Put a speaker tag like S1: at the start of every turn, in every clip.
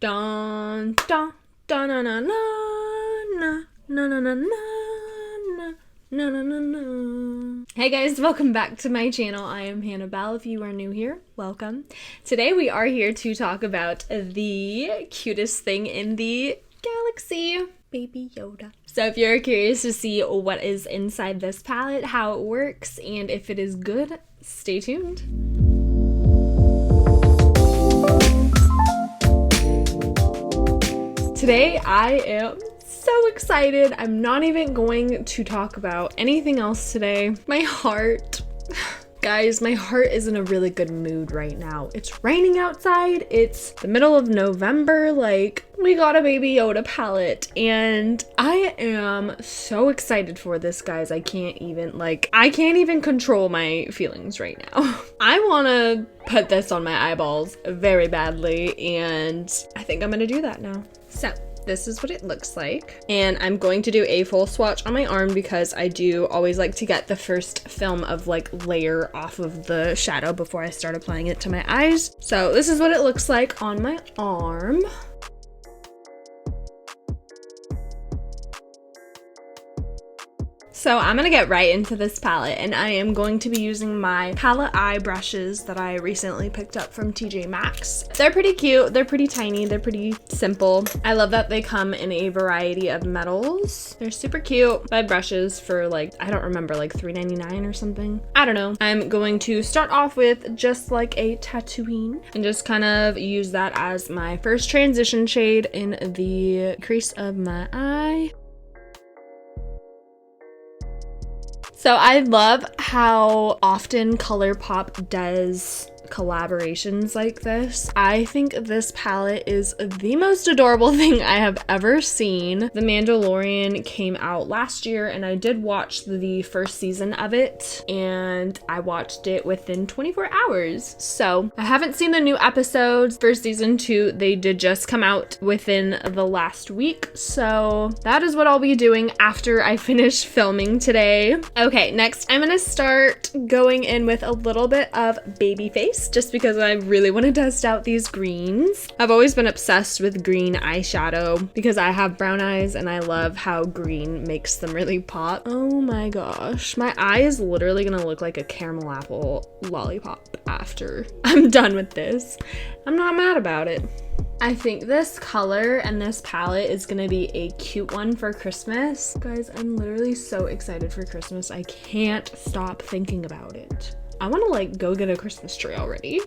S1: Dun dun dun na na na na na na na na na na na na. Hey guys, welcome back to my channel. I am Hannibal. If you are new here, welcome. Today we are here to talk about the cutest thing in the galaxy, Baby Yoda. So if you're curious to see what is inside this palette, how it works, and if it is good, stay tuned. Today I am so excited. I'm not even going to talk about anything else today. My heart, guys, my heart is in a really good mood right now. It's raining outside. It's the middle of November. Like, we got a Baby Yoda palette and I am so excited for this, guys. I can't even control my feelings right now. I want to put this on my eyeballs very badly and I think I'm going to do that now. So this is what it looks like. And I'm going to do a full swatch on my arm because I do always like to get the first film of like layer off of the shadow before I start applying it to my eyes. So this is what it looks like on my arm. So I'm gonna get right into this palette and I am going to be using my palette eye brushes that I recently picked up from TJ Maxx. They're pretty cute, they're pretty tiny, they're pretty simple. I love that they come in a variety of metals. They're super cute. Buy brushes for like, I don't remember, like $3.99 or something. I don't know. I'm going to start off with just like a Tatooine and just kind of use that as my first transition shade in the crease of my eye. So I love how often Colourpop does collaborations like this. I think this palette is the most adorable thing I have ever seen. The Mandalorian came out last year and I did watch the first season of it and I watched it within 24 hours. So I haven't seen the new episodes for season 2. They did just come out within the last week. So that is what I'll be doing after I finish filming today. Okay, next I'm gonna start going in with a little bit of baby face, just because I really want to test out these greens. I've always been obsessed with green eyeshadow because I have brown eyes and I love how green makes them really pop. Oh my gosh, my eye is literally gonna look like a caramel apple lollipop after I'm done with this. I'm not mad about it. I think this color and this palette is gonna be a cute one for Christmas. Guys, I'm literally so excited for Christmas. I can't stop thinking about it. I want to like go get a Christmas tree already.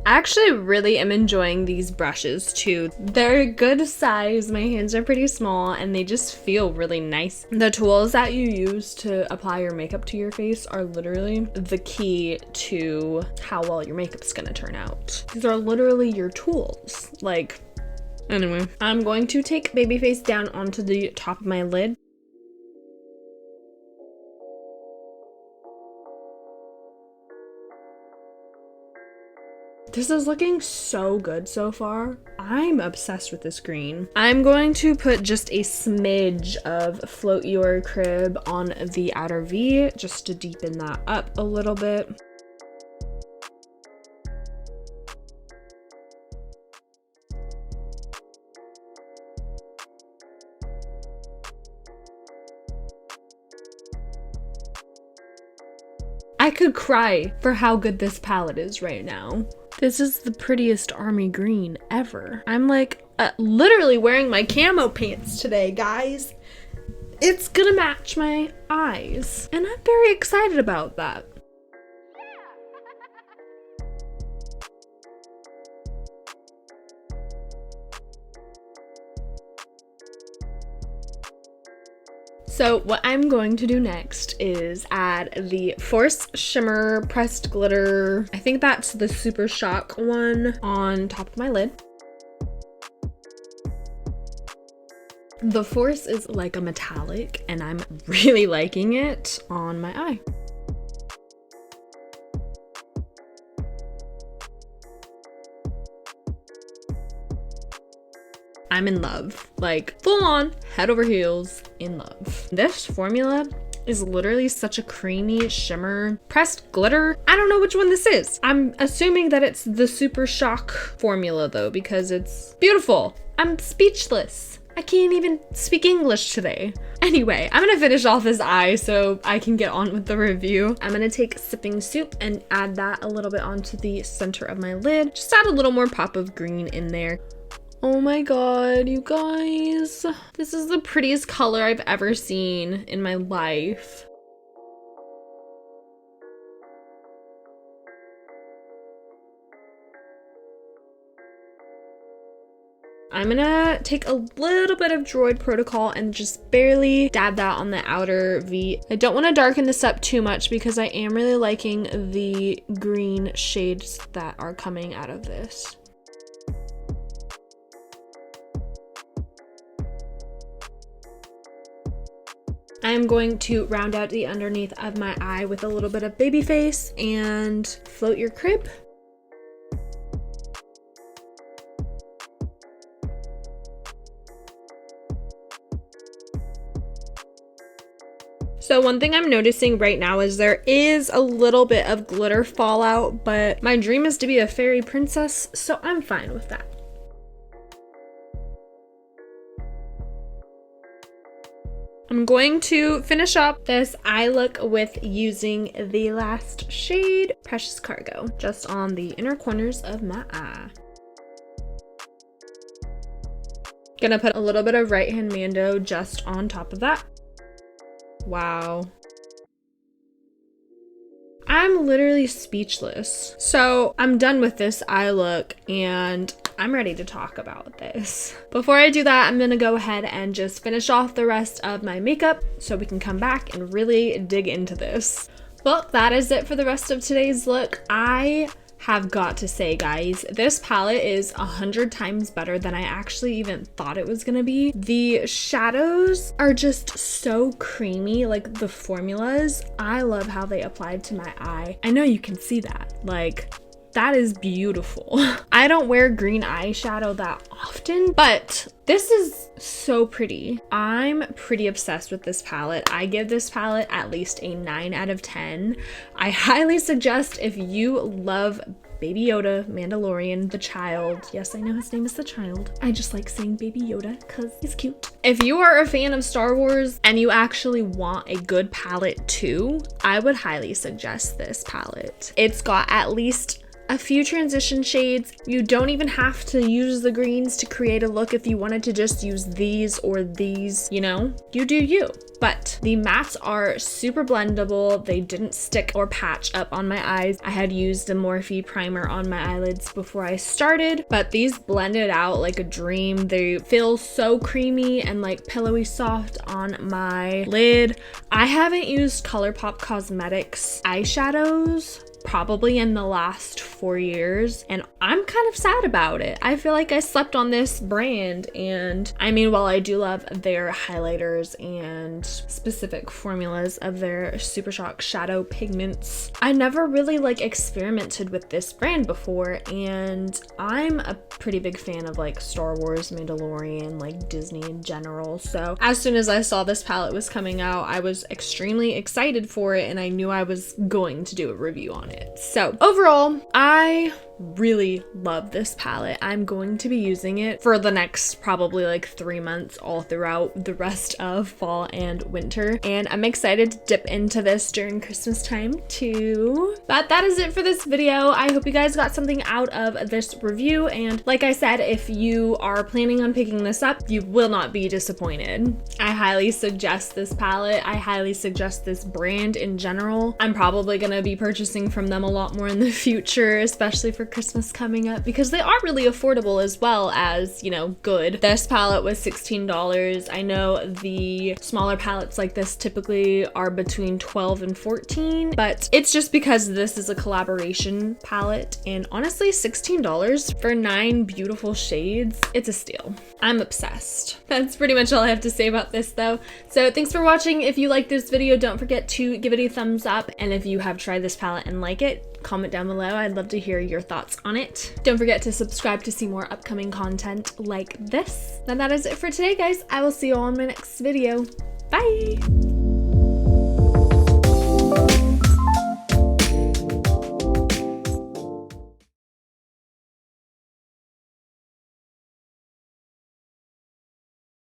S1: I actually really am enjoying these brushes too. They're a good size, my hands are pretty small, and they just feel really nice. The tools that you use to apply your makeup to your face are literally the key to how well your makeup's gonna turn out. These are literally your tools. Like, anyway, I'm going to take baby face down onto the top of my lid. This is looking so good so far. I'm obsessed with this green. I'm going to put just a smidge of Float Your Crib on the outer V just to deepen that up a little bit. I could cry for how good this palette is right now. This is the prettiest army green ever. I'm like literally wearing my camo pants today, guys. It's gonna match my eyes and I'm very excited about that. So what I'm going to do next is add the Force Shimmer Pressed Glitter. I think that's the Super Shock one on top of my lid. The Force is like a metallic and I'm really liking it on my eye. I'm in love, like full on head over heels in love. This formula is literally such a creamy shimmer pressed glitter. I don't know which one this is. I'm assuming that it's the Super Shock formula though, because it's beautiful. I'm speechless. I can't even speak English today. Anyway, I'm gonna finish off this eye so I can get on with the review. I'm gonna take Sipping Soup and add that a little bit onto the center of my lid. Just add a little more pop of green in there. Oh my god, you guys. This is the prettiest color I've ever seen in my life. I'm gonna take a little bit of Droid Protocol and just barely dab that on the outer V. I don't want to darken this up too much because I am really liking the green shades that are coming out of this. I'm going to round out the underneath of my eye with a little bit of baby face and float your crib. So one thing I'm noticing right now is there is a little bit of glitter fallout, but my dream is to be a fairy princess, so I'm fine with that. I'm going to finish up this eye look with using the last shade, Precious Cargo, just on the inner corners of my eye. Gonna put a little bit of Right Hand Mando just on top of that. Wow. I'm literally speechless. So I'm done with this eye look and I'm ready to talk about this. Before I do that, I'm gonna go ahead and just finish off the rest of my makeup so we can come back and really dig into this. Well, that is it for the rest of today's look. I have got to say, guys, this palette is 100 times better than I actually even thought it was gonna be. The shadows are just so creamy, like the formulas. I love how they applied to my eye. I know you can see that, like, that is beautiful. I don't wear green eyeshadow that often, but this is so pretty. I'm pretty obsessed with this palette. I give this palette at least a 9 out of 10. I highly suggest if you love Baby Yoda, Mandalorian, the child. Yes, I know his name is the child. I just like saying Baby Yoda because he's cute. If you are a fan of Star Wars and you actually want a good palette too, I would highly suggest this palette. It's got at least a few transition shades. You don't even have to use the greens to create a look if you wanted to just use these or these, you know, you do you. But the mattes are super blendable. They didn't stick or patch up on my eyes. I had used a Morphe primer on my eyelids before I started, but these blended out like a dream. They feel so creamy and like pillowy soft on my lid. I haven't used Colourpop Cosmetics eyeshadows probably in the last 4 years, and I'm kind of sad about it. I feel like I slept on this brand, and I mean, while I do love their highlighters and specific formulas of their Super Shock shadow pigments, I never really like experimented with this brand before, and I'm a pretty big fan of like Star Wars, Mandalorian, like Disney in general. So as soon as I saw this palette was coming out, I was extremely excited for it, and I knew I was going to do a review on it. So overall, I really love this palette. I'm going to be using it for the next probably like 3 months all throughout the rest of fall and winter, and I'm excited to dip into this during Christmas time too. But that is it for this video. I hope you guys got something out of this review, and like I said, if you are planning on picking this up, you will not be disappointed. I highly suggest this palette. I highly suggest this brand in general. I'm probably gonna be purchasing from them a lot more in the future, especially for Christmas coming up, because they are really affordable as well as, you know, good. This palette was $16. I know the smaller palettes like this typically are between $12 and $14, but it's just because this is a collaboration palette, and honestly, $16 for 9 beautiful shades, it's a steal. I'm obsessed. That's pretty much all I have to say about this though. So thanks for watching. If you like this video, don't forget to give it a thumbs up, and if you have tried this palette and like it, comment down below. I'd love to hear your thoughts on it. Don't forget to subscribe to see more upcoming content like this. And that is it for today, guys. I will see you all in my next video. Bye!